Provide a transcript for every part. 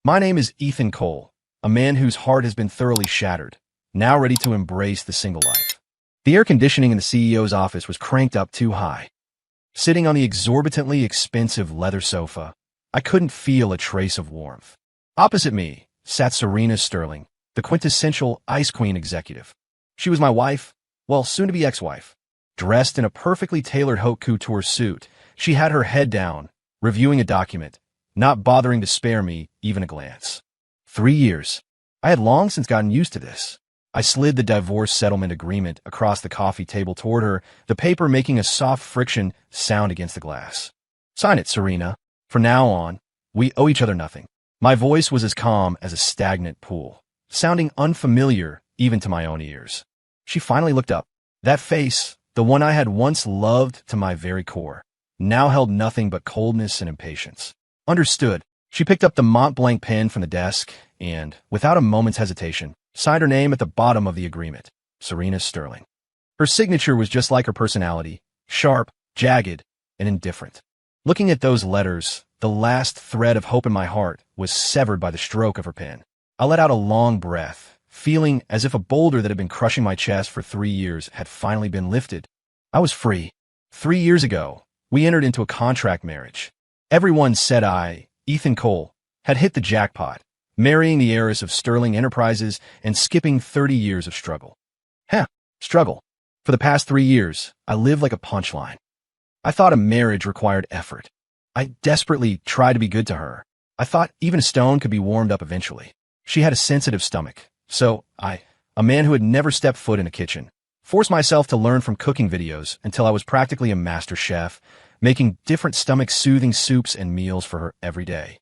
My name is Ethan Cole, a man whose heart has been thoroughly shattered, now ready to embrace the single life. The air conditioning in the CEO's office was cranked up too high. Sitting on the exorbitantly expensive leather sofa, I couldn't feel a trace of warmth. Opposite me sat Serena Sterling, the quintessential Ice Queen executive. She was my wife, well, soon-to-be ex-wife. Dressed in a perfectly tailored haute couture suit, she had her head down, reviewing a document, not bothering to spare me even a glance. 3 years. I had long since gotten used to this. I slid the divorce settlement agreement across the coffee table toward her, the paper making a soft friction sound against the glass. Sign it, Serena. From now on, we owe each other nothing. My voice was as calm as a stagnant pool, sounding unfamiliar even to my own ears. She finally looked up. That face, the one I had once loved to my very core, now held nothing but coldness and impatience. Understood. She picked up the Mont-Blanc pen from the desk and, without a moment's hesitation, signed her name at the bottom of the agreement, Serena Sterling. Her signature was just like her personality, sharp, jagged, and indifferent. Looking at those letters, the last thread of hope in my heart was severed by the stroke of her pen. I let out a long breath, feeling as if a boulder that had been crushing my chest for 3 years had finally been lifted. I was free. 3 years ago, we entered into a contract marriage. Everyone said I, Ethan Cole, had hit the jackpot, marrying the heiress of Sterling Enterprises and skipping 30 years of struggle. Struggle. For the past 3 years, I lived like a punchline. I thought a marriage required effort. I desperately tried to be good to her. I thought even a stone could be warmed up eventually. She had a sensitive stomach, so I, a man who had never stepped foot in a kitchen, forced myself to learn from cooking videos until I was practically a master chef, making different stomach-soothing soups and meals for her every day.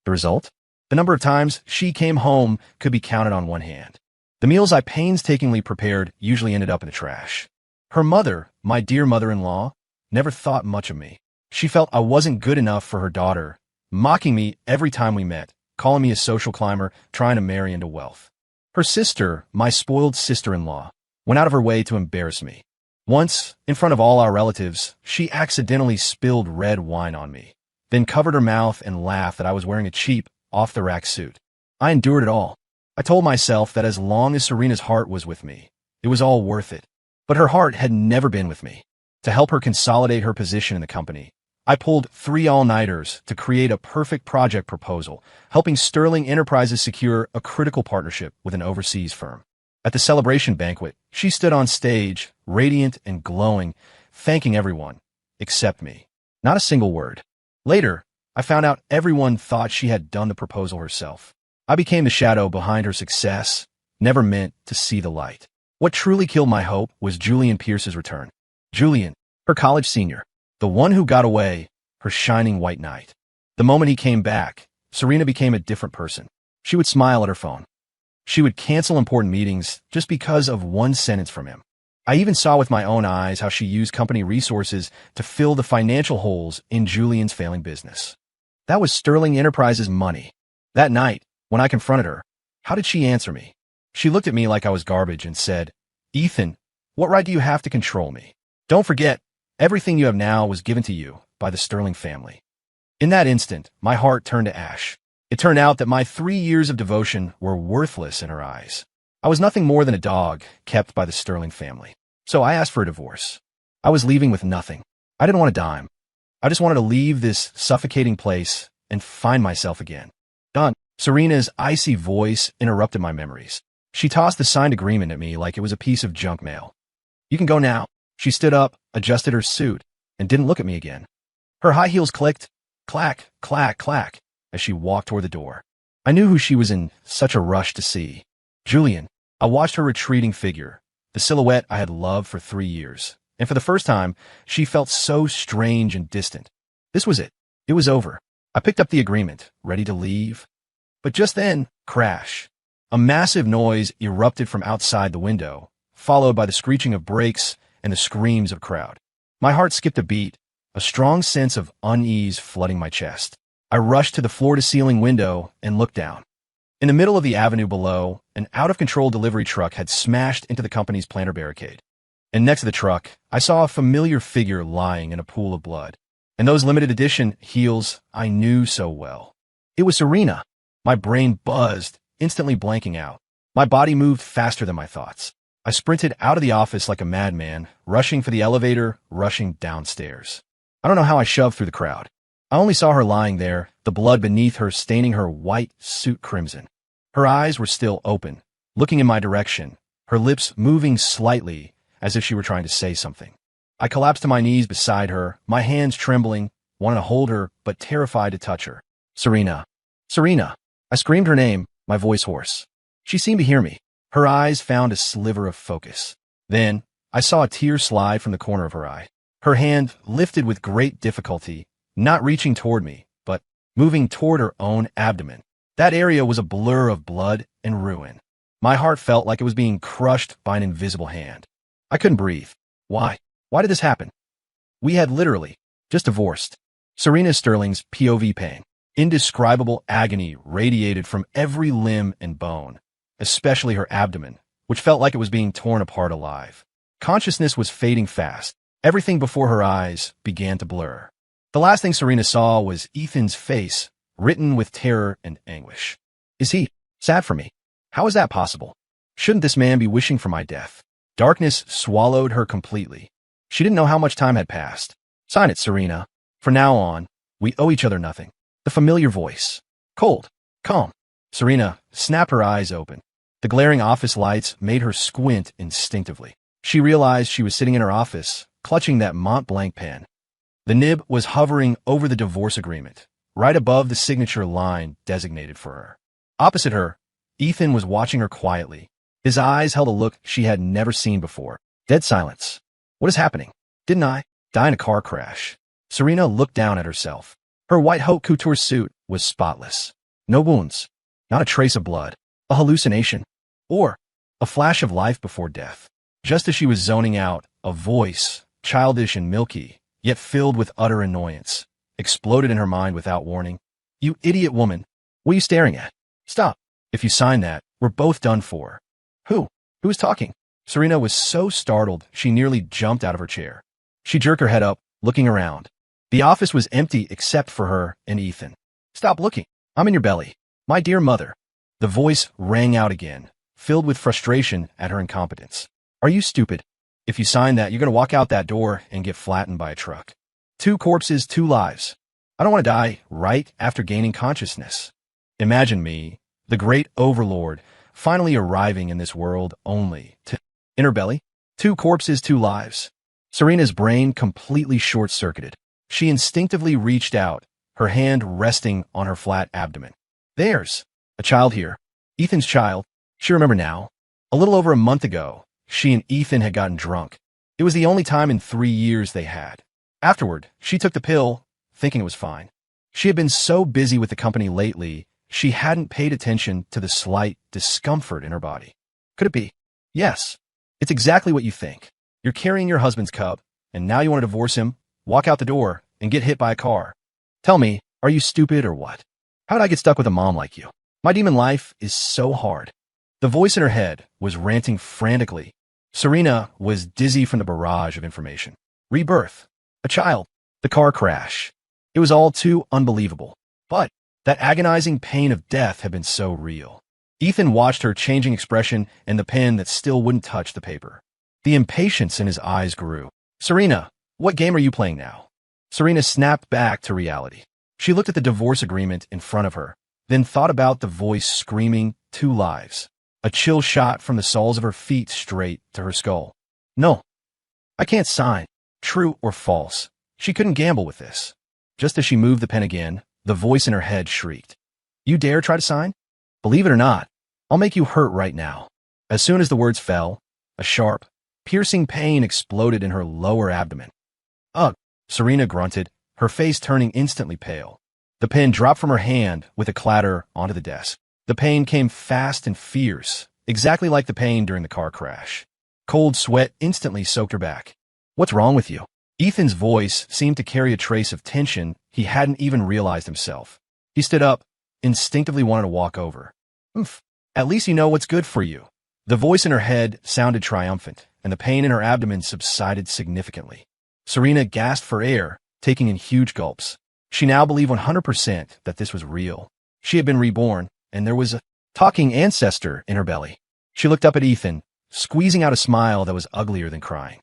The result? The number of times she came home could be counted on one hand. The meals I painstakingly prepared usually ended up in the trash. Her mother, my dear mother-in-law, never thought much of me. She felt I wasn't good enough for her daughter, mocking me every time we met, calling me a social climber trying to marry into wealth. Her sister, my spoiled sister-in-law, went out of her way to embarrass me. Once, in front of all our relatives, she accidentally spilled red wine on me, then covered her mouth and laughed that I was wearing a cheap, off-the-rack suit. I endured it all. I told myself that as long as Serena's heart was with me, it was all worth it. But her heart had never been with me. To help her consolidate her position in the company, I pulled 3 all-nighters to create a perfect project proposal, helping Sterling Enterprises secure a critical partnership with an overseas firm. At the celebration banquet, she stood on stage, radiant and glowing, thanking everyone, except me. Not a single word. Later, I found out everyone thought she had done the proposal herself. I became the shadow behind her success, never meant to see the light. What truly killed my hope was Julian Pierce's return. Julian, her college senior, the one who got away, her shining white knight. The moment he came back, Serena became a different person. She would smile at her phone. She would cancel important meetings just because of one sentence from him. I even saw with my own eyes how she used company resources to fill the financial holes in Julian's failing business. That was Sterling Enterprises' money. That night, when I confronted her, how did she answer me? She looked at me like I was garbage and said, "Ethan, what right do you have to control me? Don't forget, everything you have now was given to you by the Sterling family." In that instant, my heart turned to ash. It turned out that my 3 years of devotion were worthless in her eyes. I was nothing more than a dog kept by the Sterling family. So I asked for a divorce. I was leaving with nothing. I didn't want a dime. I just wanted to leave this suffocating place and find myself again. Done. Serena's icy voice interrupted my memories. She tossed the signed agreement at me like it was a piece of junk mail. "You can go now." She stood up, adjusted her suit, and didn't look at me again. Her high heels clicked, clack, clack, clack, as she walked toward the door. I knew who she was in such a rush to see. Julian. I watched her retreating figure, the silhouette I had loved for 3 years, and for the first time, she felt so strange and distant. This was it. It was over. I picked up the agreement, ready to leave. But just then, crash. A massive noise erupted from outside the window, followed by the screeching of brakes and the screams of a crowd. My heart skipped a beat, a strong sense of unease flooding my chest. I rushed to the floor-to-ceiling window and looked down. In the middle of the avenue below, an out-of-control delivery truck had smashed into the company's planter barricade. And next to the truck, I saw a familiar figure lying in a pool of blood. And those limited edition heels I knew so well. It was Serena. My brain buzzed, instantly blanking out. My body moved faster than my thoughts. I sprinted out of the office like a madman, rushing for the elevator, rushing downstairs. I don't know how I shoved through the crowd. I only saw her lying there, the blood beneath her staining her white suit crimson. Her eyes were still open, looking in my direction, her lips moving slightly as if she were trying to say something. I collapsed to my knees beside her, my hands trembling, wanting to hold her, but terrified to touch her. Serena. Serena. I screamed her name, my voice hoarse. She seemed to hear me. Her eyes found a sliver of focus. Then, I saw a tear slide from the corner of her eye. Her hand lifted with great difficulty, not reaching toward me, but moving toward her own abdomen. That area was a blur of blood and ruin. My heart felt like it was being crushed by an invisible hand. I couldn't breathe. Why? Why did this happen? We had literally just divorced. Serena Sterling's POV pain. Indescribable agony radiated from every limb and bone, especially her abdomen, which felt like it was being torn apart alive. Consciousness was fading fast. Everything before her eyes began to blur. The last thing Serena saw was Ethan's face, written with terror and anguish. Is he sad for me? How is that possible? Shouldn't this man be wishing for my death? Darkness swallowed her completely. She didn't know how much time had passed. Sign it, Serena. From now on, we owe each other nothing. The familiar voice. Cold. Calm. Serena snapped her eyes open. The glaring office lights made her squint instinctively. She realized she was sitting in her office, clutching that Mont Blanc pen. The nib was hovering over the divorce agreement, right above the signature line designated for her. Opposite her, Ethan was watching her quietly. His eyes held a look she had never seen before. Dead silence. What is happening? Didn't I die in a car crash? Serena looked down at herself. Her white haute couture suit was spotless. No wounds. Not a trace of blood. A hallucination. Or a flash of life before death. Just as she was zoning out, a voice, childish and milky, yet filled with utter annoyance, exploded in her mind without warning. You idiot woman. What are you staring at? Stop. If you sign that, we're both done for. Who? Who is talking? Serena was so startled she nearly jumped out of her chair. She jerked her head up, looking around. The office was empty except for her and Ethan. Stop looking. I'm in your belly. My dear mother. The voice rang out again, filled with frustration at her incompetence. Are you stupid? If you sign that, you're going to walk out that door and get flattened by a truck. 2 corpses, 2 lives. I don't want to die right after gaining consciousness. Imagine me, the great overlord, finally arriving in this world only to... In her belly, 2 corpses, 2 lives. Serena's brain completely short-circuited. She instinctively reached out, her hand resting on her flat abdomen. There's a child here. Ethan's child. She remembered now. A little over a month ago, she and Ethan had gotten drunk. It was the only time in 3 years they had. Afterward, she took the pill, thinking it was fine. She had been so busy with the company lately, she hadn't paid attention to the slight discomfort in her body. Could it be? Yes. It's exactly what you think. You're carrying your husband's cup, and now you want to divorce him, walk out the door, and get hit by a car. Tell me, are you stupid or what? How did I get stuck with a mom like you? My demon life is so hard. The voice in her head was ranting frantically. Serena was dizzy from the barrage of information. Rebirth. A child. The car crash. It was all too unbelievable. But that agonizing pain of death had been so real. Ethan watched her changing expression and the pen that still wouldn't touch the paper. The impatience in his eyes grew. Serena, what game are you playing now? Serena snapped back to reality. She looked at the divorce agreement in front of her, then thought about the voice screaming 2 lives. A chill shot from the soles of her feet straight to her skull. No, I can't sign. True or false. She couldn't gamble with this. Just as she moved the pen again, the voice in her head shrieked. You dare try to sign? Believe it or not, I'll make you hurt right now. As soon as the words fell, a sharp, piercing pain exploded in her lower abdomen. Ugh, Serena grunted, her face turning instantly pale. The pen dropped from her hand with a clatter onto the desk. The pain came fast and fierce, exactly like the pain during the car crash. Cold sweat instantly soaked her back. What's wrong with you? Ethan's voice seemed to carry a trace of tension he hadn't even realized himself. He stood up, instinctively wanted to walk over. At least you know what's good for you. The voice in her head sounded triumphant, and the pain in her abdomen subsided significantly. Serena gasped for air, taking in huge gulps. She now believed 100% that this was real. She had been reborn, and there was a talking ancestor in her belly. She looked up at Ethan, squeezing out a smile that was uglier than crying.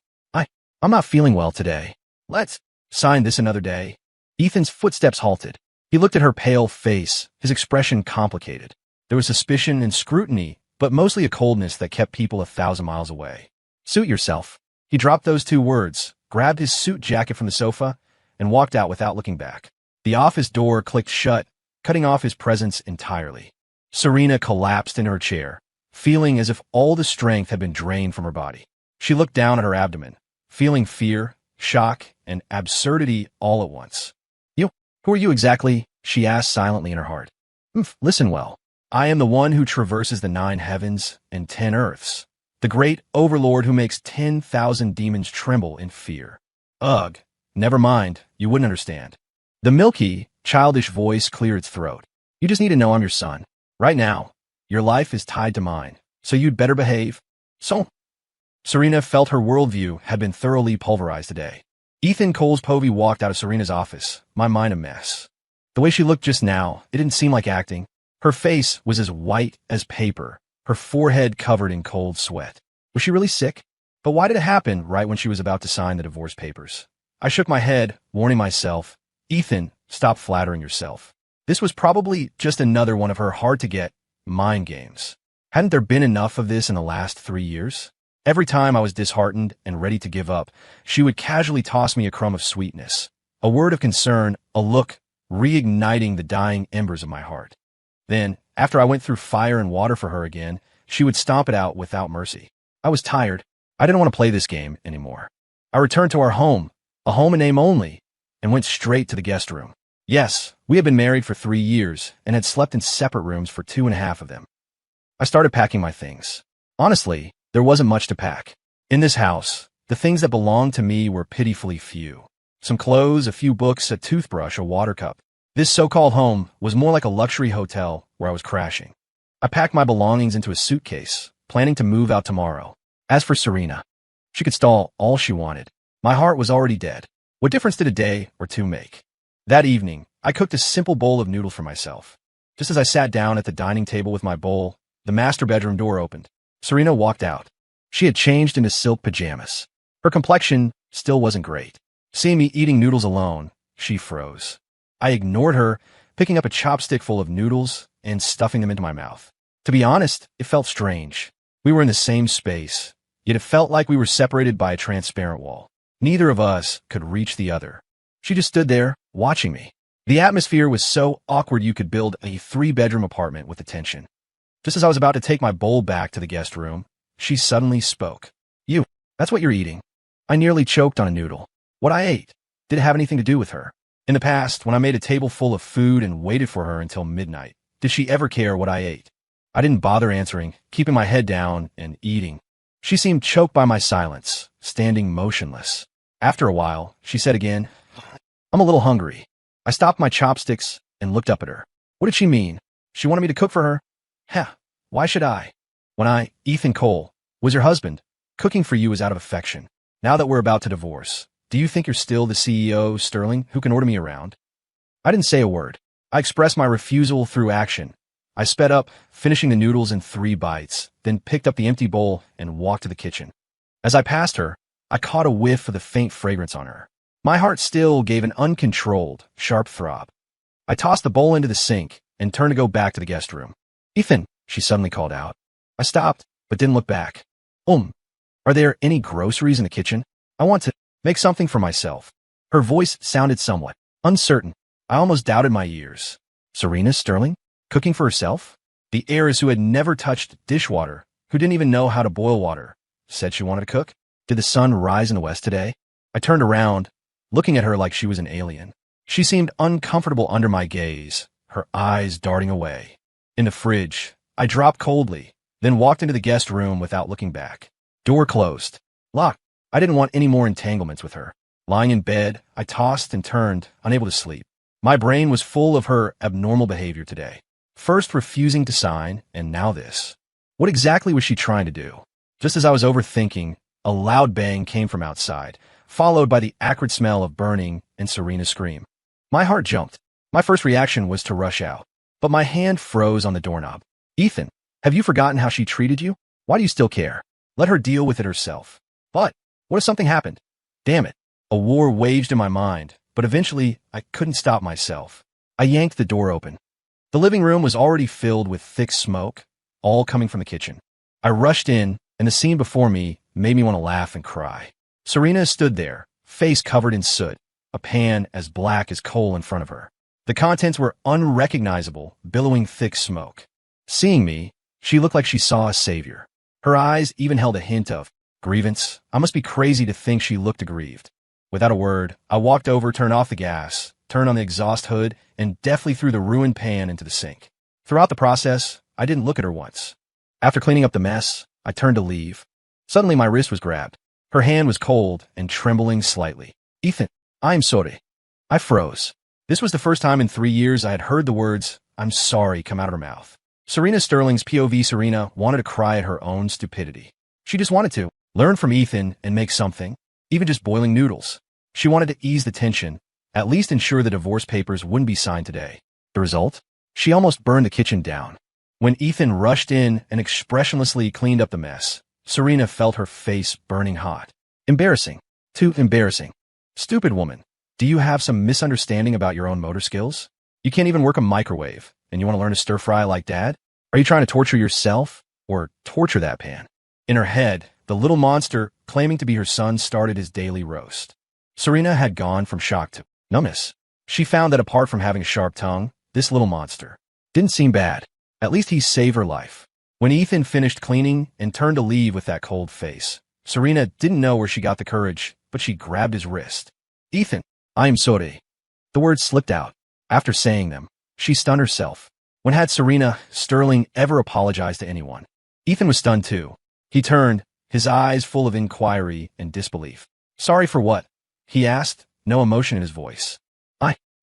I'm not feeling well today. Let's sign this another day. Ethan's footsteps halted. He looked at her pale face, his expression complicated. There was suspicion and scrutiny, but mostly a coldness that kept people 1,000 miles away. Suit yourself. He dropped those two words, grabbed his suit jacket from the sofa, and walked out without looking back. The office door clicked shut, cutting off his presence entirely. Serena collapsed in her chair, feeling as if all the strength had been drained from her body. She looked down at her abdomen, feeling fear, shock, and absurdity all at once. Who are you exactly? She asked silently in her heart. Listen well. I am the one who traverses the 9 heavens and 10 earths, the great overlord who makes 10,000 demons tremble in fear. Ugh, never mind, you wouldn't understand. The milky, childish voice cleared its throat. You just need to know I'm your son. Right now, your life is tied to mine, so you'd better behave. So, Serena felt her worldview had been thoroughly pulverized today. Ethan Coles Povey walked out of Serena's office, my mind a mess. The way she looked just now, it didn't seem like acting. Her face was as white as paper, her forehead covered in cold sweat. Was she really sick? But why did it happen right when she was about to sign the divorce papers? I shook my head, warning myself, Ethan, stop flattering yourself. This was probably just another one of her hard-to-get mind games. Hadn't there been enough of this in the last 3 years? Every time I was disheartened and ready to give up, she would casually toss me a crumb of sweetness, a word of concern, a look, reigniting the dying embers of my heart. Then, after I went through fire and water for her again, she would stomp it out without mercy. I was tired. I didn't want to play this game anymore. I returned to our home, a home in name only, and went straight to the guest room. Yes, we had been married for 3 years and had slept in separate rooms for 2.5 of them. I started packing my things. Honestly, there wasn't much to pack. In this house, the things that belonged to me were pitifully few. Some clothes, a few books, a toothbrush, a water cup. This so-called home was more like a luxury hotel where I was crashing. I packed my belongings into a suitcase, planning to move out tomorrow. As for Serena, she could stall all she wanted. My heart was already dead. What difference did a day or 2 make? That evening, I cooked a simple bowl of noodles for myself. Just as I sat down at the dining table with my bowl, the master bedroom door opened. Serena walked out. She had changed into silk pajamas. Her complexion still wasn't great. Seeing me eating noodles alone, she froze. I ignored her, picking up a chopstick full of noodles and stuffing them into my mouth. To be honest, it felt strange. We were in the same space, yet it felt like we were separated by a transparent wall. Neither of us could reach the other. She just stood there, watching me. The atmosphere was so awkward you could build a 3-bedroom apartment with attention. Just as I was about to take my bowl back to the guest room, she suddenly spoke. That's what you're eating. I nearly choked on a noodle. What I ate, did it have anything to do with her? In the past, when I made a table full of food and waited for her until midnight, did she ever care what I ate? I didn't bother answering, keeping my head down and eating. She seemed choked by my silence, standing motionless. After a while, she said again, I'm a little hungry. I stopped my chopsticks and looked up at her. What did she mean? She wanted me to cook for her? Why should I? When I, Ethan Cole, was your husband, cooking for you was out of affection. Now that we're about to divorce, do you think you're still the CEO, Sterling, who can order me around? I didn't say a word. I expressed my refusal through action. I sped up, finishing the noodles in 3 bites, then picked up the empty bowl and walked to the kitchen. As I passed her, I caught a whiff of the faint fragrance on her. My heart still gave an uncontrolled, sharp throb. I tossed the bowl into the sink and turned to go back to the guest room. Ethan, she suddenly called out. I stopped, but didn't look back. Are there any groceries in the kitchen? I want to make something for myself. Her voice sounded somewhat uncertain. I almost doubted my ears. Serena Sterling? Cooking for herself? The heiress who had never touched dishwater, who didn't even know how to boil water, said she wanted to cook? Did the sun rise in the west today? I turned around, looking at her like she was an alien. She seemed uncomfortable under my gaze, her eyes darting away. In the fridge, I dropped coldly, then walked into the guest room without looking back. Door closed. Locked. I didn't want any more entanglements with her. Lying in bed, I tossed and turned, unable to sleep. My brain was full of her abnormal behavior today. First refusing to sign, and now this. What exactly was she trying to do? Just as I was overthinking, a loud bang came from outside, followed by the acrid smell of burning and Serena's scream. My heart jumped. My first reaction was to rush out. but my hand froze on the doorknob. Ethan, have you forgotten how she treated you? Why do you still care? Let her deal with it herself. But what if something happened? Damn it. A war waged in my mind, but eventually I couldn't stop myself. I yanked the door open. The living room was already filled with thick smoke, all coming from the kitchen. I rushed in, and the scene before me made me want to laugh and cry. Serena stood there, face covered in soot, a pan as black as coal in front of her. The contents were unrecognizable, billowing thick smoke. Seeing me, she looked like she saw a savior. Her eyes even held a hint of grievance. I must be crazy to think she looked aggrieved. Without a word, I walked over, turned off the gas, turned on the exhaust hood, and deftly threw the ruined pan into the sink. Throughout the process, I didn't look at her once. After cleaning up the mess, I turned to leave. Suddenly my wrist was grabbed. Her hand was cold and trembling slightly. Ethan, I'm sorry. I froze. This was the first time in 3 years I had heard the words, I'm sorry, come out of her mouth. Serena Sterling's POV. Serena wanted to cry at her own stupidity. She just wanted to learn from Ethan and make something, even just boiling noodles. She wanted to ease the tension, at least ensure the divorce papers wouldn't be signed today. The result? She almost burned the kitchen down. When Ethan rushed in and expressionlessly cleaned up the mess, Serena felt her face burning hot. Embarrassing. Too embarrassing. Stupid woman. Do you have some misunderstanding about your own motor skills? You can't even work a microwave, and you want to learn to stir fry like Dad? Are you trying to torture yourself, or torture that pan? In her head, the little monster, claiming to be her son, started his daily roast. Serena had gone from shock to numbness. She found that apart from having a sharp tongue, this little monster didn't seem bad. At least he saved her life. When Ethan finished cleaning and turned to leave with that cold face, Serena didn't know where she got the courage, but she grabbed his wrist. Ethan, I'm sorry. The words slipped out. After saying them, she stunned herself. When had Serena Sterling ever apologized to anyone? Ethan was stunned too. He turned, his eyes full of inquiry and disbelief. Sorry for what? He asked, no emotion in his voice.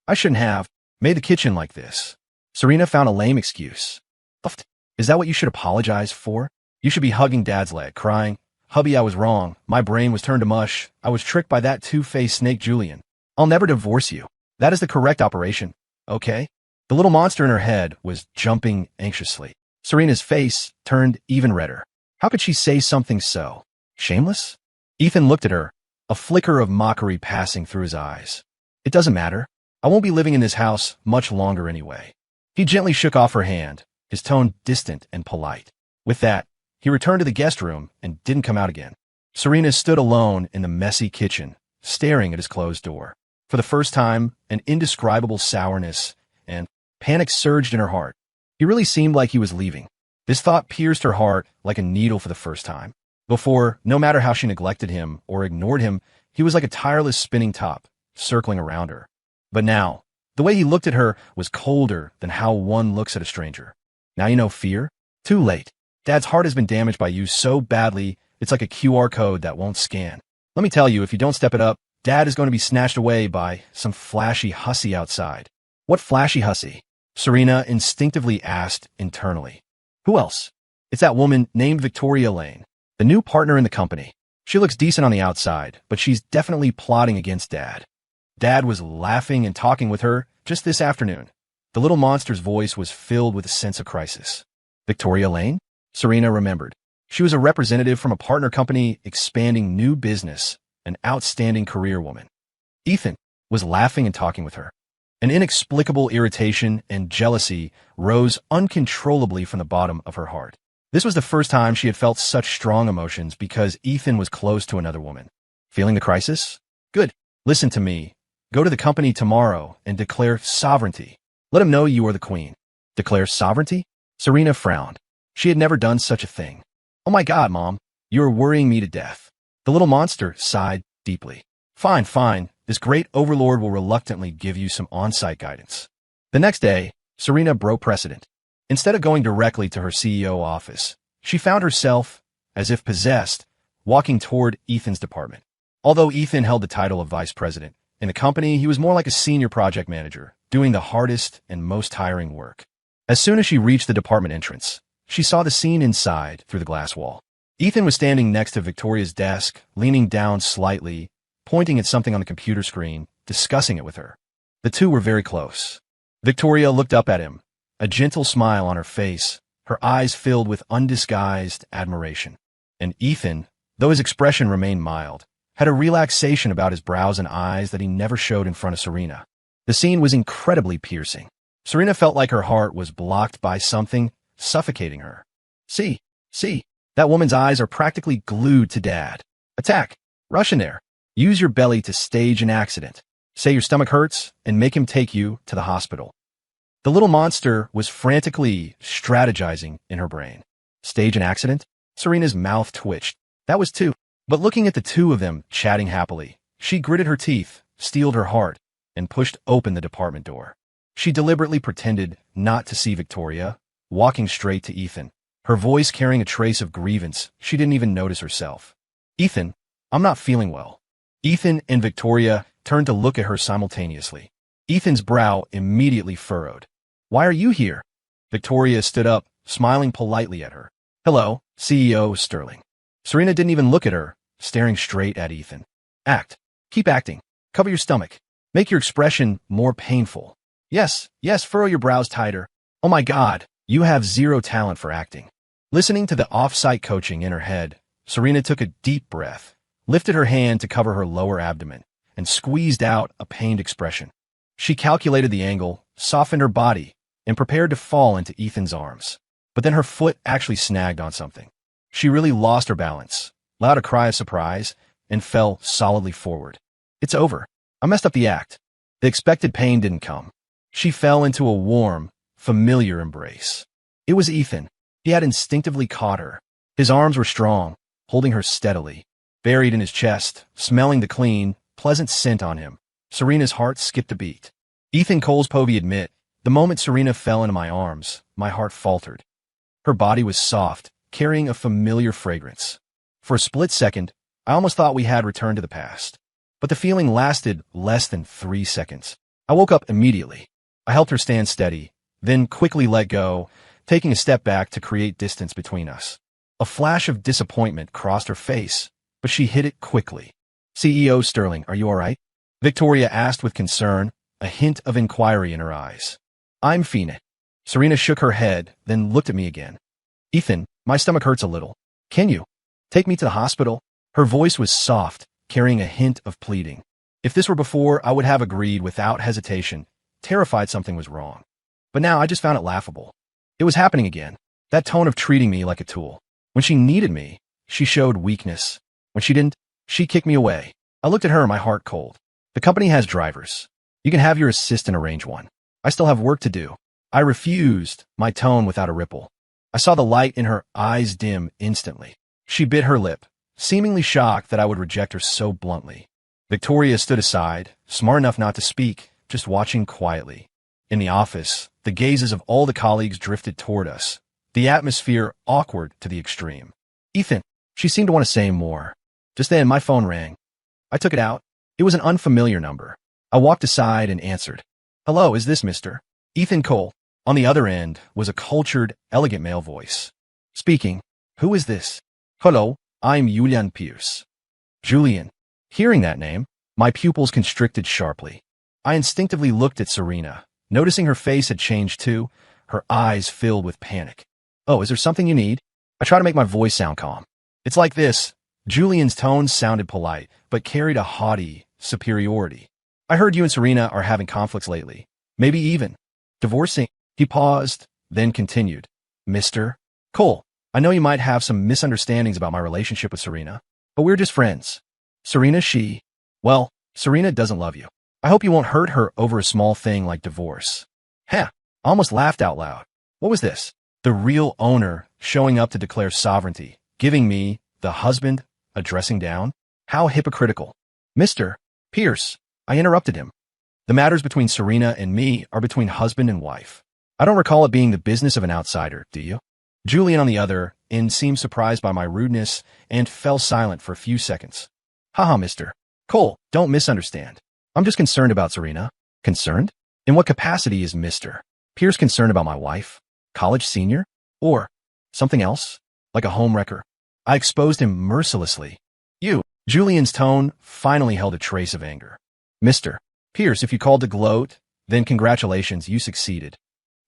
I shouldn't have made the kitchen like this. Serena found a lame excuse. Is that what you should apologize for? You should be hugging Dad's leg, crying, Hubby, I was wrong. My brain was turned to mush. I was tricked by that two-faced snake Julian. I'll never divorce you. That is the correct operation, okay? The little monster in her head was jumping anxiously. Serena's face turned even redder. How could she say something so shameless? Ethan looked at her, a flicker of mockery passing through his eyes. It doesn't matter. I won't be living in this house much longer anyway. He gently shook off her hand, his tone distant and polite. With that, he returned to the guest room and didn't come out again. Serena stood alone in the messy kitchen, staring at his closed door. For the first time, an indescribable sourness and panic surged in her heart. He really seemed like he was leaving. This thought pierced her heart like a needle for the first time. Before, no matter how she neglected him or ignored him, he was like a tireless spinning top, circling around her. But now, the way he looked at her was colder than how one looks at a stranger. Now you know fear? Too late. Dad's heart has been damaged by you so badly, it's like a QR code that won't scan. Let me tell you, if you don't step it up, Dad is going to be snatched away by some flashy hussy outside. What flashy hussy? Serena instinctively asked internally. Who else? It's that woman named Victoria Lane, the new partner in the company. She looks decent on the outside, but she's definitely plotting against Dad. Dad was laughing and talking with her just this afternoon. The little monster's voice was filled with a sense of crisis. Victoria Lane? Serena remembered. She was a representative from a partner company expanding new business, an outstanding career woman. Ethan was laughing and talking with her. An inexplicable irritation and jealousy rose uncontrollably from the bottom of her heart. This was the first time she had felt such strong emotions because Ethan was close to another woman. Feeling the crisis? Good. Listen to me. Go to the company tomorrow and declare sovereignty. Let him know you are the queen. Declare sovereignty? Serena frowned. She had never done such a thing. Oh my God, Mom. You are worrying me to death. The little monster sighed deeply. Fine, fine. This great overlord will reluctantly give you some on-site guidance. The next day, Serena broke precedent. Instead of going directly to her CEO office, she found herself, as if possessed, walking toward Ethan's department. Although Ethan held the title of vice president, in the company he was more like a senior project manager, doing the hardest and most tiring work. As soon as she reached the department entrance, she saw the scene inside through the glass wall. Ethan was standing next to Victoria's desk, leaning down slightly, pointing at something on the computer screen, discussing it with her. The two were very close. Victoria looked up at him, a gentle smile on her face, her eyes filled with undisguised admiration. And Ethan, though his expression remained mild, had a relaxation about his brows and eyes that he never showed in front of Serena. The scene was incredibly piercing. Serena felt like her heart was blocked by something, suffocating her. See, that woman's eyes are practically glued to Dad. Attack. Rush in there. Use your belly to stage an accident. Say your stomach hurts and make him take you to the hospital. The little monster was frantically strategizing in her brain. Stage an accident? Serena's mouth twitched. That was two. But looking at the two of them chatting happily, she gritted her teeth, steeled her heart, and pushed open the department door. She deliberately pretended not to see Victoria, walking straight to Ethan, her voice carrying a trace of grievance she didn't even notice herself. Ethan, I'm not feeling well. Ethan and Victoria turned to look at her simultaneously. Ethan's brow immediately furrowed. Why are you here? Victoria stood up, smiling politely at her. Hello, CEO Sterling. Serena didn't even look at her, staring straight at Ethan. Act. Keep acting. Cover your stomach. Make your expression more painful. Yes, furrow your brows tighter. Oh my God, you have zero talent for acting. Listening to the off-site coaching in her head, Serena took a deep breath, lifted her hand to cover her lower abdomen, and squeezed out a pained expression. She calculated the angle, softened her body, and prepared to fall into Ethan's arms. But then her foot actually snagged on something. She really lost her balance, let out a cry of surprise, and fell solidly forward. It's over. I messed up the act. The expected pain didn't come. She fell into a warm, familiar embrace. It was Ethan. He had instinctively caught her. His arms were strong, holding her steadily. Buried in his chest, smelling the clean, pleasant scent on him, Serena's heart skipped a beat. Ethan Colespovey admit, the moment Serena fell into my arms, my heart faltered. Her body was soft, carrying a familiar fragrance. For a split second, I almost thought we had returned to the past. But the feeling lasted less than 3 seconds. I woke up immediately. I helped her stand steady, then quickly let go, taking a step back to create distance between us. A flash of disappointment crossed her face, but she hid it quickly. CEO Sterling, are you all right? Victoria asked with concern, a hint of inquiry in her eyes. I'm fine. Serena shook her head, then looked at me again. Ethan, my stomach hurts a little. Can you take me to the hospital? Her voice was soft, carrying a hint of pleading. If this were before, I would have agreed without hesitation, terrified something was wrong. But now I just found it laughable. It was happening again. That tone of treating me like a tool. When she needed me, she showed weakness. When she didn't, she kicked me away. I looked at her, my heart cold. The company has drivers. You can have your assistant arrange one. I still have work to do. I refused, my tone without a ripple. I saw the light in her eyes dim instantly. She bit her lip, seemingly shocked that I would reject her so bluntly. Victoria stood aside, smart enough not to speak, just watching quietly. In the office, the gazes of all the colleagues drifted toward us, the atmosphere awkward to the extreme. Ethan, she seemed to want to say more. Just then, my phone rang. I took it out. It was an unfamiliar number. I walked aside and answered. Hello, is this Mr. Ethan Cole? On the other end was a cultured, elegant male voice. Speaking. Who is this? Hello, I'm Julian Pierce. Julian. Hearing that name, my pupils constricted sharply. I instinctively looked at Serena, noticing her face had changed too, her eyes filled with panic. Oh, is there something you need? I try to make my voice sound calm. It's like this. Julian's tones sounded polite, but carried a haughty superiority. I heard you and Serena are having conflicts lately. Maybe even divorcing. He paused, then continued. Mr. Cole, I know you might have some misunderstandings about my relationship with Serena, but we're just friends. Serena, well, Serena doesn't love you. I hope you won't hurt her over a small thing like divorce. Heh, I almost laughed out loud. What was this? The real owner showing up to declare sovereignty, giving me, the husband, a dressing down? How hypocritical. Mr. Pierce, I interrupted him. The matters between Serena and me are between husband and wife. I don't recall it being the business of an outsider, do you? Julian, on the other end, seemed surprised by my rudeness and fell silent for a few seconds. Haha, Mr. Cole, don't misunderstand. I'm just concerned about Serena. Concerned? In what capacity is Mr. Pierce concerned about my wife? College senior? Or something else? Like a homewrecker? I exposed him mercilessly. You. Julian's tone finally held a trace of anger. Mr. Pierce, if you called to gloat, then congratulations, you succeeded.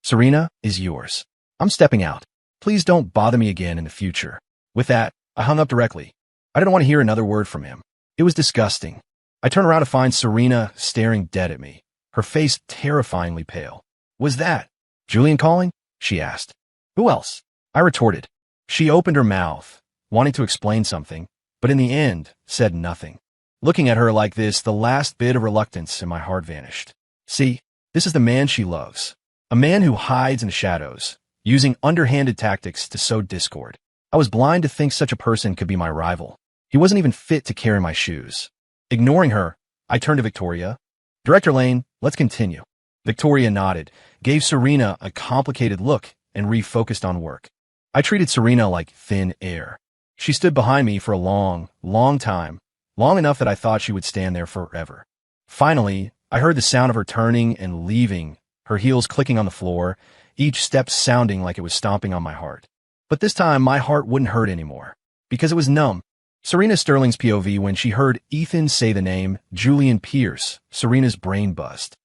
Serena is yours. I'm stepping out. Please don't bother me again in the future. With that, I hung up directly. I didn't want to hear another word from him. It was disgusting. I turned around to find Serena staring dead at me, her face terrifyingly pale. Was that Julian calling? She asked. Who else? I retorted. She opened her mouth, wanting to explain something, but in the end, said nothing. Looking at her like this, the last bit of reluctance in my heart vanished. See, this is the man she loves. A man who hides in the shadows, using underhanded tactics to sow discord. I was blind to think such a person could be my rival. He wasn't even fit to carry my shoes. Ignoring her, I turned to Victoria. Director Lane, let's continue. Victoria nodded, gave Serena a complicated look, and refocused on work. I treated Serena like thin air. She stood behind me for a long, long time, long enough that I thought she would stand there forever. Finally, I heard the sound of her turning and leaving, her heels clicking on the floor, each step sounding like it was stomping on my heart. But this time, my heart wouldn't hurt anymore, because it was numb. Serena Sterling's POV when she heard Ethan say the name Julian Pierce, Serena's brain buzzed.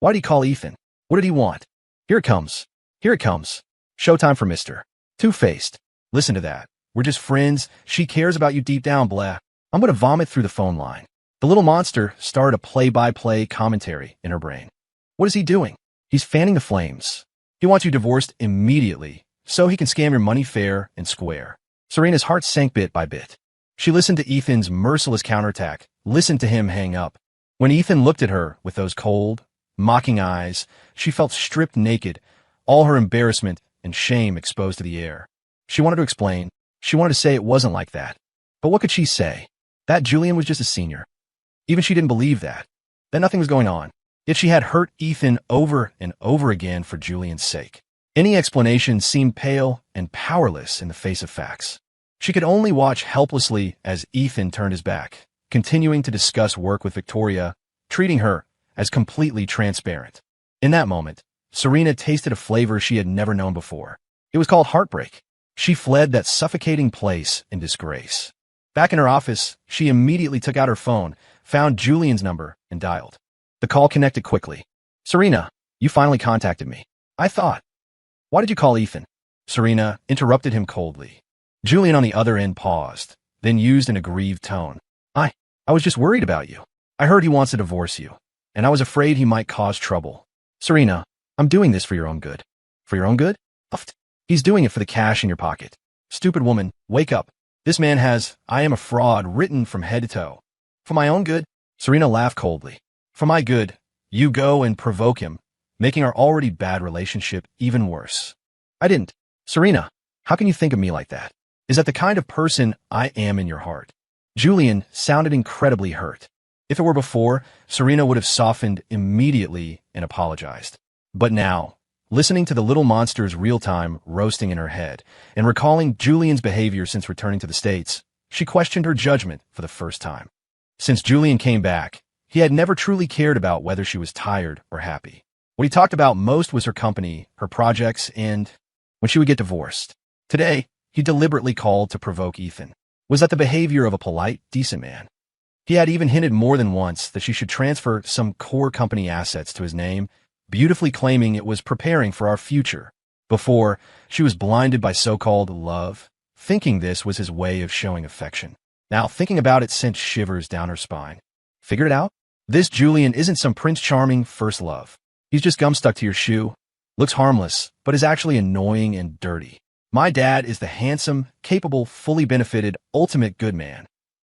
Why'd he call Ethan? What did he want? Here it comes. Here it comes. Showtime for Mr. Two-Faced. Listen to that. We're just friends. She cares about you deep down, blah. I'm going to vomit through the phone line. The little monster started a play-by-play commentary in her brain. What is he doing? He's fanning the flames. He wants you divorced immediately, so he can scam your money fair and square. Serena's heart sank bit by bit. She listened to Ethan's merciless counterattack, listened to him hang up. When Ethan looked at her with those cold, mocking eyes, she felt stripped naked, all her embarrassment and shame exposed to the air. She wanted to explain. She wanted to say it wasn't like that. But what could she say? That Julian was just a senior. Even she didn't believe that nothing was going on. Yet she had hurt Ethan over and over again for Julian's sake. Any explanation seemed pale and powerless in the face of facts. She could only watch helplessly as Ethan turned his back, continuing to discuss work with Victoria, treating her as completely transparent. In that moment, Serena tasted a flavor she had never known before. It was called heartbreak. She fled that suffocating place in disgrace. Back in her office, she immediately took out her phone, found Julian's number, and dialed. The call connected quickly. Serena, you finally contacted me. I thought. Why did you call Ethan? Serena interrupted him coldly. Julian on the other end paused, then used an aggrieved tone. I was just worried about you. I heard he wants to divorce you, and I was afraid he might cause trouble. Serena, I'm doing this for your own good. For your own good? He's doing it for the cash in your pocket. Stupid woman, wake up. This man has, I am a fraud, written from head to toe. For my own good? Serena laughed coldly. For my good, you go and provoke him, making our already bad relationship even worse. I didn't. Serena, how can you think of me like that? Is that the kind of person I am in your heart? Julian sounded incredibly hurt. If it were before, Serena would have softened immediately and apologized. But now, listening to the little monster's real-time roasting in her head and recalling Julian's behavior since returning to the States, she questioned her judgment for the first time. Since Julian came back, he had never truly cared about whether she was tired or happy. What he talked about most was her company, her projects, and when she would get divorced. Today, he deliberately called to provoke Ethan. Was that the behavior of a polite, decent man? He had even hinted more than once that she should transfer some core company assets to his name, beautifully claiming it was preparing for our future. Before, she was blinded by so-called love, thinking this was his way of showing affection. Now, thinking about it sent shivers down her spine. Figured it out? This Julian isn't some Prince Charming first love. He's just gum stuck to your shoe, looks harmless, but is actually annoying and dirty. My dad is the handsome, capable, fully benefited, ultimate good man.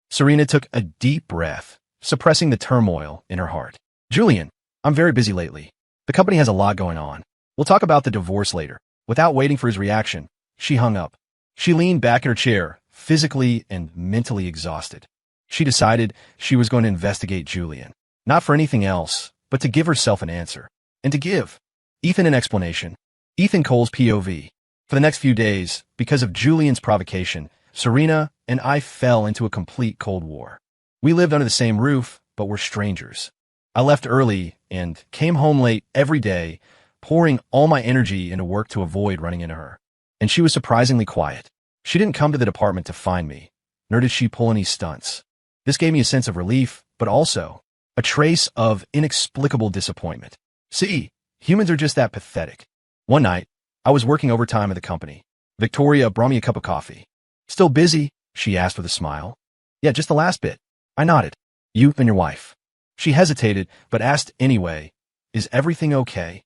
Serena took a deep breath, suppressing the turmoil in her heart. Julian, I'm very busy lately. The company has a lot going on. We'll talk about the divorce later. Without waiting for his reaction, she hung up. She leaned back in her chair, physically and mentally exhausted. She decided she was going to investigate Julian. Not for anything else, but to give herself an answer. And to give Ethan an explanation. Ethan Cole's POV. For the next few days, because of Julian's provocation, Serena and I fell into a complete Cold War. We lived under the same roof, but were strangers. I left early and came home late every day, pouring all my energy into work to avoid running into her. And she was surprisingly quiet. She didn't come to the department to find me, nor did she pull any stunts. This gave me a sense of relief, but also a trace of inexplicable disappointment. See, humans are just that pathetic. One night, I was working overtime at the company. Victoria brought me a cup of coffee. Still busy? She asked with a smile. Yeah, just the last bit. I nodded. You and your wife. She hesitated, but asked anyway, is everything okay?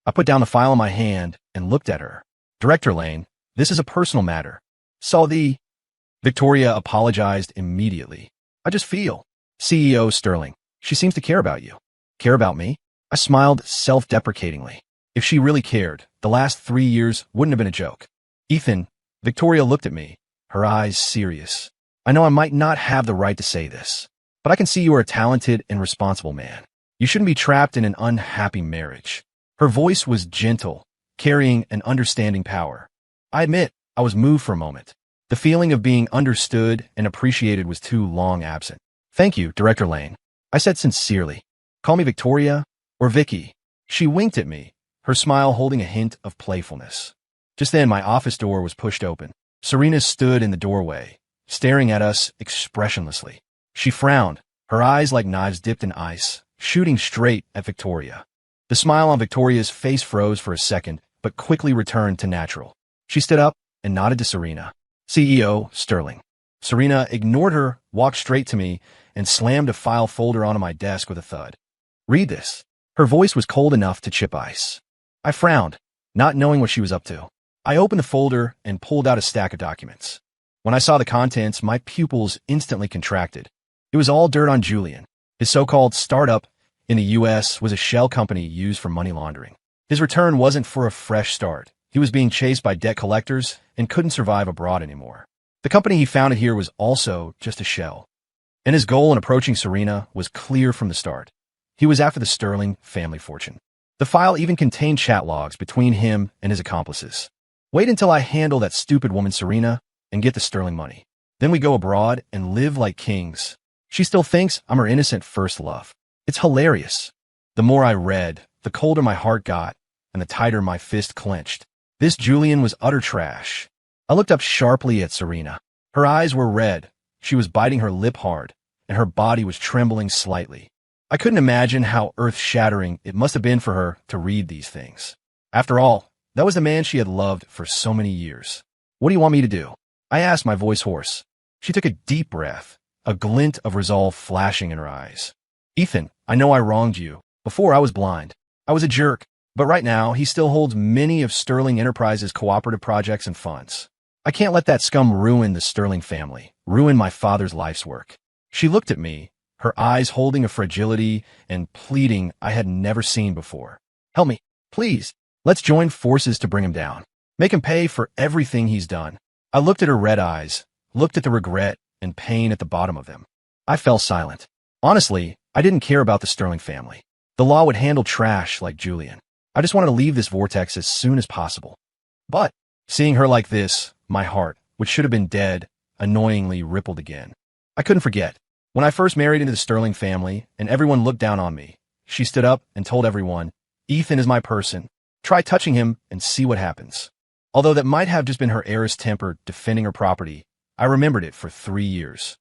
I put down the file in my hand and looked at her. Director Lane, this is a personal matter. Saw the... Victoria apologized immediately. I just feel. CEO Sterling, she seems to care about you. Care about me? I smiled self-deprecatingly. If she really cared, the last 3 years wouldn't have been a joke. Ethan, Victoria looked at me, her eyes serious. I know I might not have the right to say this, but I can see you are a talented and responsible man. You shouldn't be trapped in an unhappy marriage. Her voice was gentle, carrying an understanding power. I admit, I was moved for a moment. The feeling of being understood and appreciated was too long absent. Thank you, Director Lane. I said sincerely. Call me Victoria or Vicky. She winked at me, her smile holding a hint of playfulness. Just then, my office door was pushed open. Serena stood in the doorway, staring at us expressionlessly. She frowned, her eyes like knives dipped in ice, shooting straight at Victoria. The smile on Victoria's face froze for a second, but quickly returned to natural. She stood up and nodded to Serena. CEO Sterling. Serena ignored her, walked straight to me, and slammed a file folder onto my desk with a thud. Read this. Her voice was cold enough to chip ice. I frowned, not knowing what she was up to. I opened the folder and pulled out a stack of documents. When I saw the contents, my pupils instantly contracted. It was all dirt on Julian. His so-called startup in the U.S. was a shell company used for money laundering. His return wasn't for a fresh start. He was being chased by debt collectors and couldn't survive abroad anymore. The company he founded here was also just a shell. And his goal in approaching Serena was clear from the start. He was after the Sterling family fortune. The file even contained chat logs between him and his accomplices. Wait until I handle that stupid woman Serena and get the Sterling money. Then we go abroad and live like kings. She still thinks I'm her innocent first love. It's hilarious. The more I read, the colder my heart got, and the tighter my fist clenched. This Julian was utter trash. I looked up sharply at Serena. Her eyes were red, she was biting her lip hard, and her body was trembling slightly. I couldn't imagine how earth-shattering it must have been for her to read these things. After all, that was the man she had loved for so many years. What do you want me to do? I asked, my voice hoarse. She took a deep breath, a glint of resolve flashing in her eyes. Ethan, I know I wronged you. Before I was blind. I was a jerk. But right now, he still holds many of Sterling Enterprises' cooperative projects and funds. I can't let that scum ruin the Sterling family, ruin my father's life's work. She looked at me, her eyes holding a fragility and pleading I had never seen before. Help me, please. Let's join forces to bring him down. Make him pay for everything he's done. I looked at her red eyes, looked at the regret and pain at the bottom of them. I fell silent. Honestly, I didn't care about the Sterling family. The law would handle trash like Julian. I just wanted to leave this vortex as soon as possible. But, seeing her like this, my heart, which should have been dead, annoyingly rippled again. I couldn't forget. When I first married into the Sterling family, and everyone looked down on me, she stood up and told everyone, Ethan is my person. Try touching him and see what happens. Although that might have just been her heiress temper defending her property, I remembered it for 3 years.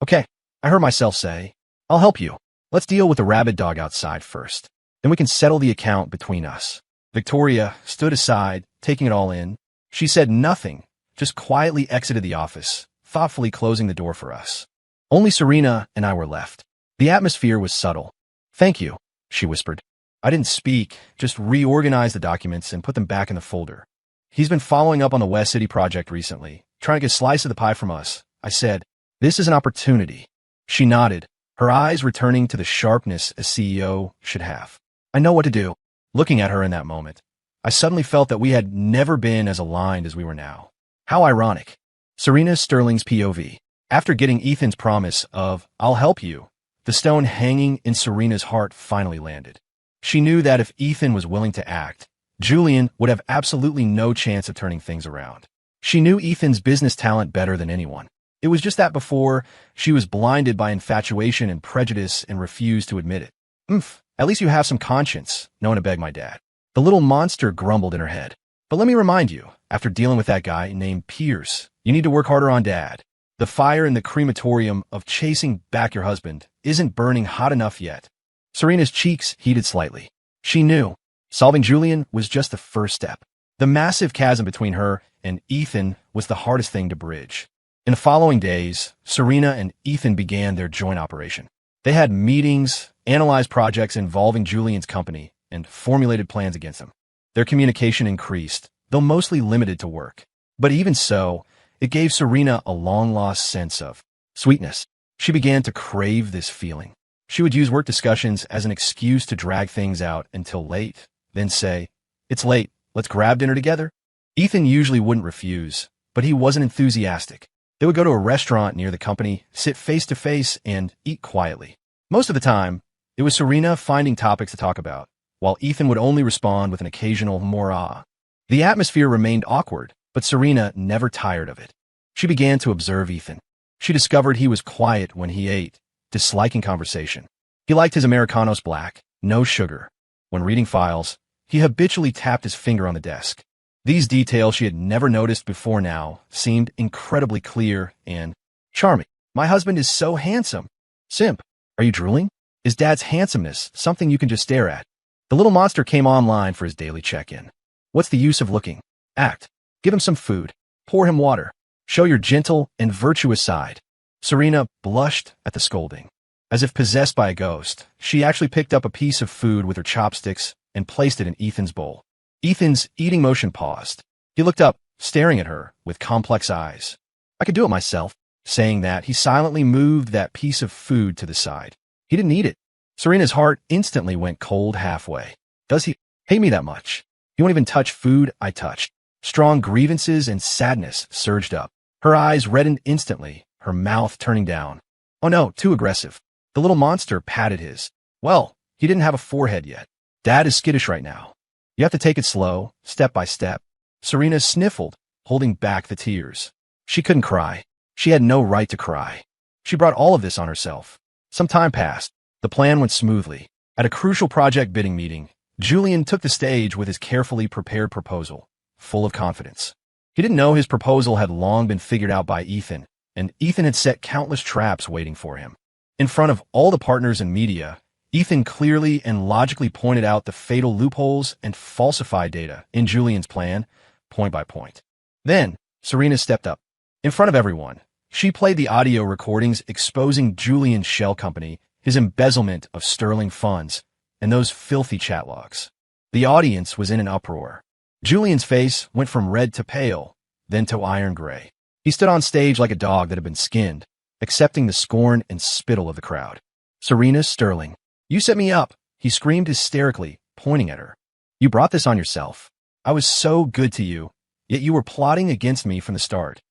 Okay, I heard myself say, I'll help you. Let's deal with the rabid dog outside first. Then we can settle the account between us. Victoria stood aside, taking it all in. She said nothing, just quietly exited the office, thoughtfully closing the door for us. Only Serena and I were left. The atmosphere was subtle. Thank you, she whispered. I didn't speak, just reorganized the documents and put them back in the folder. He's been following up on the West City project recently, trying to get a slice of the pie from us. I said, this is an opportunity. She nodded, her eyes returning to the sharpness a CEO should have. I know what to do. Looking at her in that moment, I suddenly felt that we had never been as aligned as we were now. How ironic. Serena Sterling's POV. After getting Ethan's promise of, I'll help you, the stone hanging in Serena's heart finally landed. She knew that if Ethan was willing to act, Julian would have absolutely no chance of turning things around. She knew Ethan's business talent better than anyone. It was just that before, she was blinded by infatuation and prejudice and refused to admit it. At least you have some conscience, Nona begged my dad. The little monster grumbled in her head. But let me remind you, after dealing with that guy named Pierce, you need to work harder on Dad. The fire in the crematorium of chasing back your husband isn't burning hot enough yet. Serena's cheeks heated slightly. She knew. Solving Julian was just the first step. The massive chasm between her and Ethan was the hardest thing to bridge. In the following days, Serena and Ethan began their joint operation. They had meetings, analyzed projects involving Julian's company, and formulated plans against him. Their communication increased, though mostly limited to work. But even so, it gave Serena a long-lost sense of sweetness. She began to crave this feeling. She would use work discussions as an excuse to drag things out until late, then say, "It's late, let's grab dinner together." Ethan usually wouldn't refuse, but he wasn't enthusiastic. They would go to a restaurant near the company, sit face-to-face, and eat quietly. Most of the time, it was Serena finding topics to talk about, while Ethan would only respond with an occasional "more." The atmosphere remained awkward, but Serena never tired of it. She began to observe Ethan. She discovered he was quiet when he ate, disliking conversation. He liked his Americanos black, no sugar. When reading files, he habitually tapped his finger on the desk. These details she had never noticed before now seemed incredibly clear and charming. "My husband is so handsome." "Simp, are you drooling? Is Dad's handsomeness something you can just stare at?" The little monster came online for his daily check-in. "What's the use of looking? Act. Give him some food. Pour him water. Show your gentle and virtuous side." Serena blushed at the scolding. As if possessed by a ghost, she actually picked up a piece of food with her chopsticks and placed it in Ethan's bowl. Ethan's eating motion paused. He looked up, staring at her with complex eyes. "I could do it myself." Saying that, he silently moved that piece of food to the side. He didn't eat it. Serena's heart instantly went cold halfway. Does he hate me that much? He won't even touch food I touched. Strong grievances and sadness surged up. Her eyes reddened instantly, her mouth turning down. "Oh no, too aggressive." The little monster patted his. "Well, he didn't have a forehead yet. Dad is skittish right now. You have to take it slow, step by step." Serena sniffled, holding back the tears. She couldn't cry. She had no right to cry. She brought all of this on herself. Some time passed. The plan went smoothly. At a crucial project bidding meeting, Julian took the stage with his carefully prepared proposal, full of confidence. He didn't know his proposal had long been figured out by Ethan, and Ethan had set countless traps waiting for him. In front of all the partners and media, Ethan clearly and logically pointed out the fatal loopholes and falsified data in Julian's plan, point by point. Then, Serena stepped up. In front of everyone, she played the audio recordings exposing Julian's shell company, his embezzlement of sterling funds, and those filthy chat logs. The audience was in an uproar. Julian's face went from red to pale, then to iron gray. He stood on stage like a dog that had been skinned, accepting the scorn and spittle of the crowd. "Serena Sterling, you set me up," he screamed hysterically, pointing at her. "You brought this on yourself. I was so good to you, yet you were plotting against me from the start."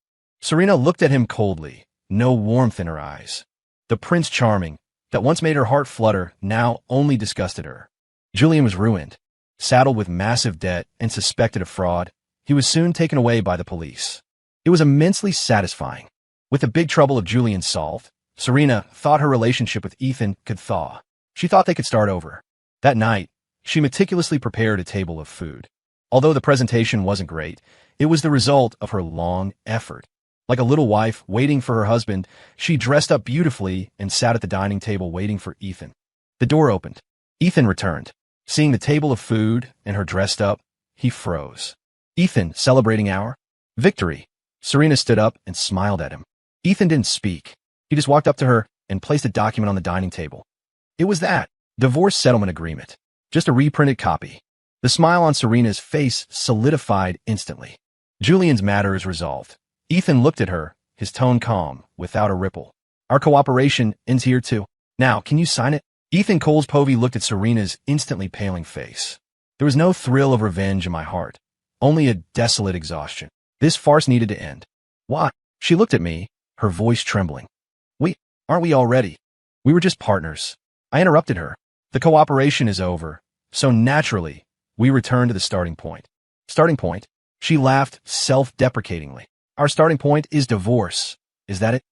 Serena looked at him coldly, no warmth in her eyes. The Prince Charming, that once made her heart flutter, now only disgusted her. Julian was ruined. Saddled with massive debt and suspected of fraud, he was soon taken away by the police. It was immensely satisfying. With the big trouble of Julian solved, Serena thought her relationship with Ethan could thaw. She thought they could start over. That night, she meticulously prepared a table of food. Although the presentation wasn't great, it was the result of her long effort. Like a little wife waiting for her husband, she dressed up beautifully and sat at the dining table waiting for Ethan. The door opened. Ethan returned. Seeing the table of food and her dressed up, he froze. "Ethan, celebrating our victory." Serena stood up and smiled at him. Ethan didn't speak. He just walked up to her and placed a document on the dining table. It was that divorce settlement agreement, just a reprinted copy. The smile on Serena's face solidified instantly. Julian's matter is resolved. Ethan looked at her, his tone calm, without a ripple. "Our cooperation ends here too. Now, can you sign it?" Ethan Coles-Povey looked at Serena's instantly paling face. There was no thrill of revenge in my heart, only a desolate exhaustion. This farce needed to end. "Why?" She looked at me, her voice trembling. Aren't we already? We were just partners." I interrupted her. "The cooperation is over, so naturally, we return to the starting point." "Starting point?" She laughed self-deprecatingly. "Our starting point is divorce. Is that it?"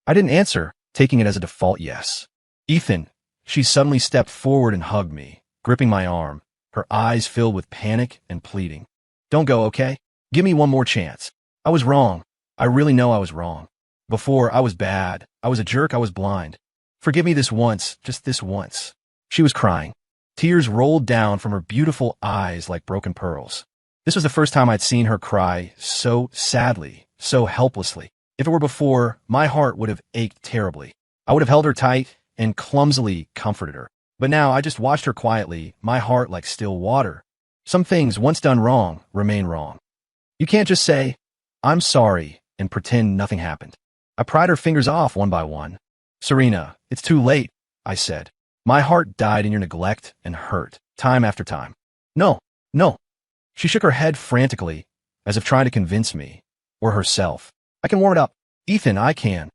I didn't answer, taking it as a default yes. "Ethan." She suddenly stepped forward and hugged me, gripping my arm, her eyes filled with panic and pleading. "Don't go, okay? Give me one more chance. I was wrong. I really know I was wrong. Before, I was bad. I was a jerk. I was blind. Forgive me this once, just this once." She was crying. Tears rolled down from her beautiful eyes like broken pearls. This was the first time I'd seen her cry so sadly, so helplessly. If it were before, my heart would have ached terribly. I would have held her tight and clumsily comforted her. But now I just watched her quietly, my heart like still water. Some things, once done wrong, remain wrong. You can't just say, "I'm sorry," and pretend nothing happened. I pried her fingers off one by one. "Serena, it's too late," I said. "My heart died in your neglect and hurt, time after time." "No, no." She shook her head frantically, as if trying to convince me, or herself. "I can warm it up. Ethan, I can."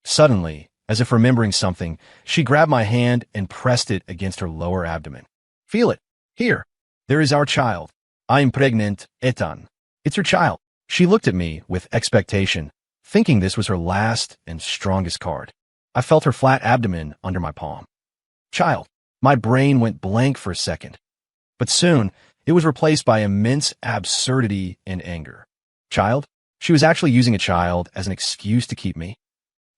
Suddenly, as if remembering something, she grabbed my hand and pressed it against her lower abdomen. "Feel it. Here. There is our child. I'm pregnant, Ethan. It's your child." She looked at me with expectation, thinking this was her last and strongest card. I felt her flat abdomen under my palm. Child. My brain went blank for a second. But soon, it was replaced by immense absurdity and anger. Child? She was actually using a child as an excuse to keep me?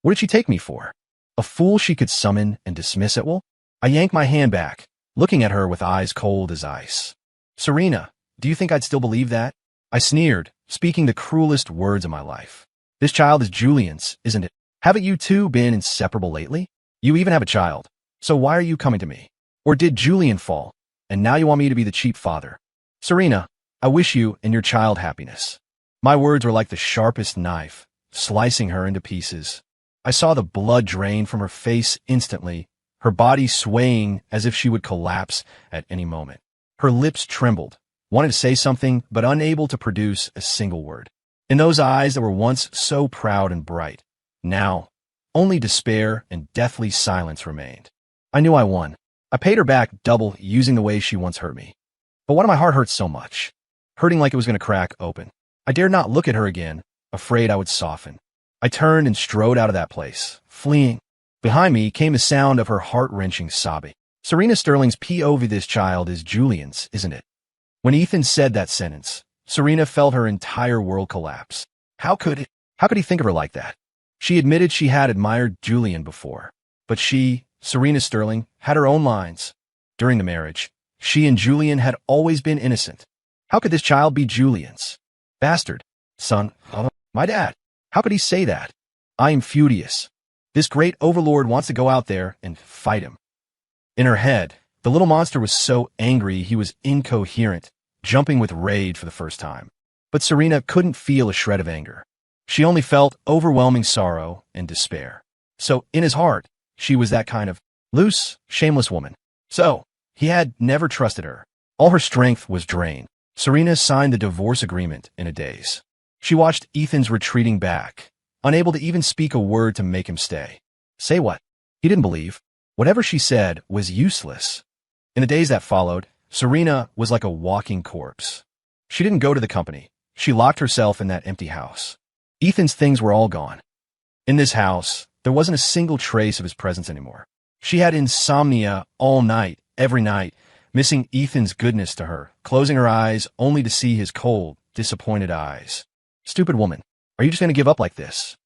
What did she take me for? A fool she could summon and dismiss at will? I yanked my hand back, looking at her with eyes cold as ice. "Serena, do you think I'd still believe that?" I sneered, speaking the cruelest words of my life. "This child is Julian's, isn't it? Haven't you two been inseparable lately? You even have a child. So why are you coming to me? Or did Julian fall, and now you want me to be the cheap father? Serena, I wish you and your child happiness." My words were like the sharpest knife, slicing her into pieces. I saw the blood drain from her face instantly, her body swaying as if she would collapse at any moment. Her lips trembled, wanting to say something, but unable to produce a single word. In those eyes that were once so proud and bright, now, only despair and deathly silence remained. I knew I won. I paid her back double using the way she once hurt me. But why did my heart hurt so much? Hurting like it was going to crack open. I dared not look at her again, afraid I would soften. I turned and strode out of that place, fleeing. Behind me came the sound of her heart-wrenching sobbing. Serena Sterling's POV this child is Julian's, isn't it? When Ethan said that sentence, Serena felt her entire world collapse. How could he think of her like that? She admitted she had admired Julian before, but she, Serena Sterling, had her own lines. During the marriage, she and Julian had always been innocent. How could this child be Julian's? Bastard. Son of my dad. How could he say that? I am furious. This great overlord wants to go out there and fight him. In her head, the little monster was so angry he was incoherent, jumping with rage for the first time. But Serena couldn't feel a shred of anger. She only felt overwhelming sorrow and despair. So, in his heart, she was that kind of loose, shameless woman. So, he had never trusted her. All her strength was drained. Serena signed the divorce agreement in a daze. She watched Ethan's retreating back, unable to even speak a word to make him stay. Say what? He didn't believe. Whatever she said was useless. In the days that followed, Serena was like a walking corpse. She didn't go to the company. She locked herself in that empty house. Ethan's things were all gone. In this house, there wasn't a single trace of his presence anymore. She had insomnia all night, every night, missing Ethan's goodness to her, closing her eyes only to see his cold, disappointed eyes. Stupid woman, are you just going to give up like this?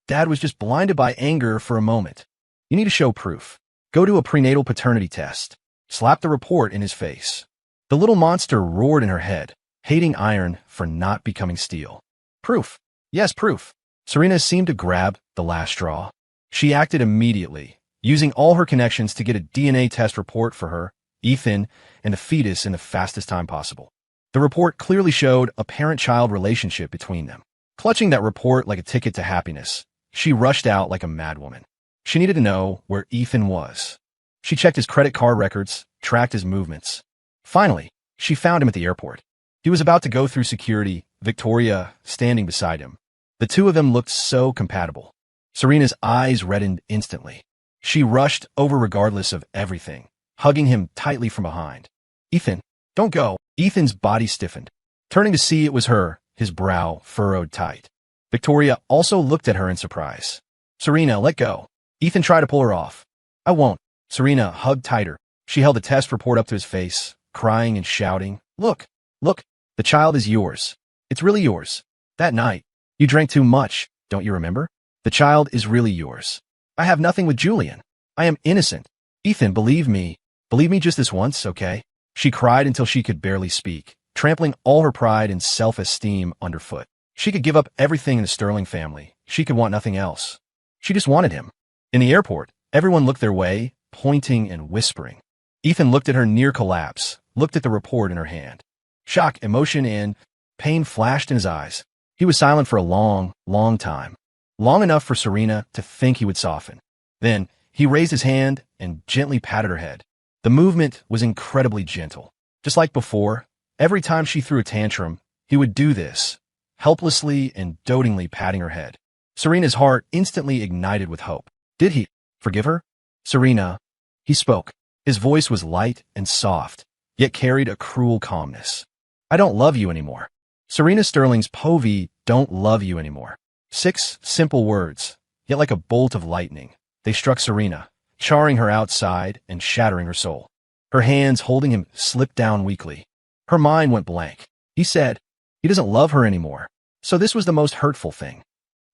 Dad was just blinded by anger for a moment. You need to show proof. Go to a prenatal paternity test. Slap the report in his face. The little monster roared in her head, hating iron for not becoming steel. Proof. Yes, proof. Serena seemed to grab the last straw. She acted immediately, using all her connections to get a DNA test report for her, Ethan, and the fetus in the fastest time possible. The report clearly showed a parent-child relationship between them. Clutching that report like a ticket to happiness, she rushed out like a madwoman. She needed to know where Ethan was. She checked his credit card records, tracked his movements. Finally, she found him at the airport. He was about to go through security, Victoria standing beside him. The two of them looked so compatible. Serena's eyes reddened instantly. She rushed over regardless of everything, hugging him tightly from behind. Ethan, don't go. Ethan's body stiffened. Turning to see it was her, his brow furrowed tight. Victoria also looked at her in surprise. Serena, let go. Ethan tried to pull her off. I won't. Serena hugged tighter. She held the test report up to his face, crying and shouting, Look, the child is yours. It's really yours. That night, you drank too much, don't you remember? The child is really yours. I have nothing with Julian. I am innocent. Ethan, believe me. Believe me just this once, okay? She cried until she could barely speak, trampling all her pride and self-esteem underfoot. She could give up everything in the Sterling family. She could want nothing else. She just wanted him. In the airport, everyone looked their way, pointing and whispering. Ethan looked at her near collapse, looked at the report in her hand. Shock, emotion, and pain flashed in his eyes. He was silent for a long, long time. Long enough for Serena to think he would soften. Then, he raised his hand and gently patted her head. The movement was incredibly gentle. Just like before, every time she threw a tantrum, he would do this, helplessly and dotingly patting her head. Serena's heart instantly ignited with hope. Did he forgive her? Serena, he spoke. His voice was light and soft, yet carried a cruel calmness. I don't love you anymore. Serena Sterling's Povey don't love you anymore. 6 simple words, yet like a bolt of lightning. They struck Serena, charring her outside and shattering her soul. Her hands holding him slipped down weakly. Her mind went blank. He said, he doesn't love her anymore. So this was the most hurtful thing.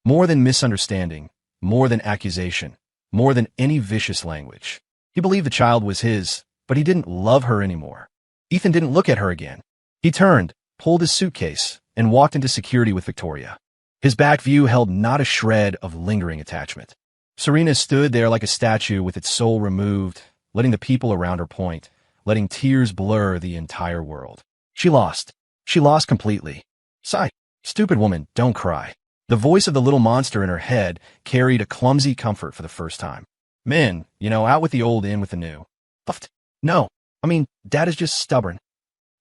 More than misunderstanding, more than accusation, more than any vicious language. He believed the child was his, but he didn't love her anymore. Ethan didn't look at her again. He turned, pulled his suitcase, and walked into security with Victoria. His back view held not a shred of lingering attachment. Serena stood there like a statue with its soul removed, letting the people around her point, letting tears blur the entire world. She lost. She lost completely. Sigh. Stupid woman, don't cry. The voice of the little monster in her head carried a clumsy comfort for the first time. Men, out with the old, in with the new. Puffed. No, Dad is just stubborn.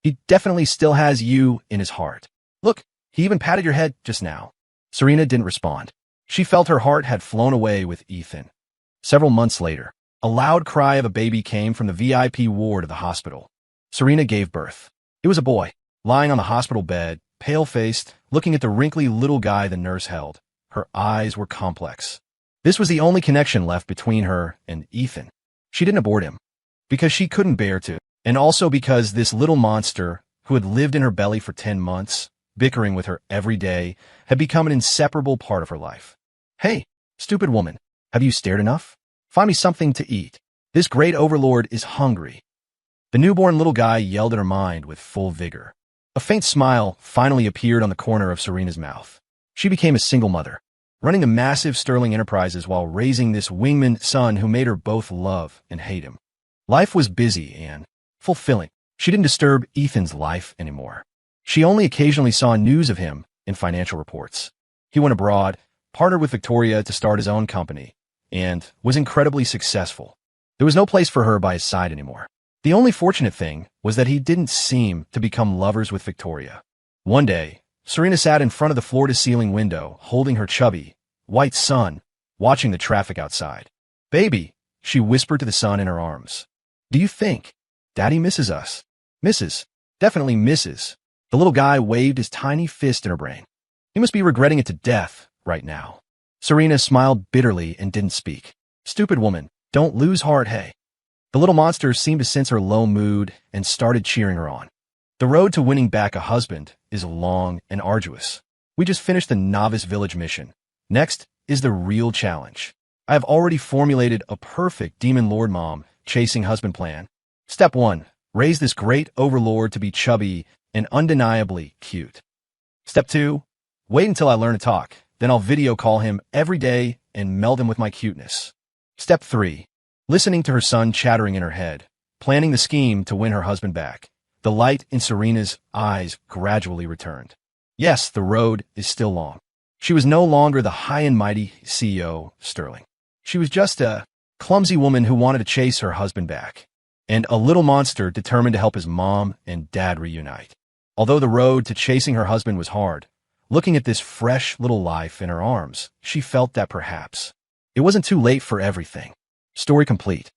He definitely still has you in his heart. Look, he even patted your head just now. Serena didn't respond. She felt her heart had flown away with Ethan. Several months later, a loud cry of a baby came from the VIP ward of the hospital. Serena gave birth. It was a boy, lying on the hospital bed, pale-faced, looking at the wrinkly little guy the nurse held. Her eyes were complex. This was the only connection left between her and Ethan. She didn't abort him, because she couldn't bear to, and also because this little monster, who had lived in her belly for 10 months, bickering with her every day, had become an inseparable part of her life. Hey, stupid woman, have you stared enough? Find me something to eat. This great overlord is hungry. The newborn little guy yelled at her mind with full vigor. A faint smile finally appeared on the corner of Serena's mouth. She became a single mother, running the massive Sterling Enterprises while raising this wingman son who made her both love and hate him. Life was busy and fulfilling. She didn't disturb Ethan's life anymore. She only occasionally saw news of him in financial reports. He went abroad, partnered with Victoria to start his own company, and was incredibly successful. There was no place for her by his side anymore. The only fortunate thing was that he didn't seem to become lovers with Victoria. One day, Serena sat in front of the floor-to-ceiling window, holding her chubby, white son, watching the traffic outside. Baby, she whispered to the son in her arms. Do you think Daddy misses us? Misses. Definitely misses. The little guy waved his tiny fist in her brain. He must be regretting it to death right now. Serena smiled bitterly and didn't speak. Stupid woman, don't lose heart, hey. The little monster seemed to sense her low mood and started cheering her on. The road to winning back a husband is long and arduous. We just finished the novice village mission. Next is the real challenge. I have already formulated a perfect demon lord mom chasing husband plan. Step 1. Raise this great overlord to be chubby and undeniably cute. Step 2. Wait until I learn to talk. Then I'll video call him every day and meld him with my cuteness. Step 3. Listening to her son chattering in her head, planning the scheme to win her husband back. The light in Serena's eyes gradually returned. Yes, the road is still long. She was no longer the high and mighty CEO Sterling. She was just a clumsy woman who wanted to chase her husband back, and a little monster determined to help his mom and dad reunite. Although the road to chasing her husband was hard, looking at this fresh little life in her arms, she felt that perhaps it wasn't too late for everything. Story complete.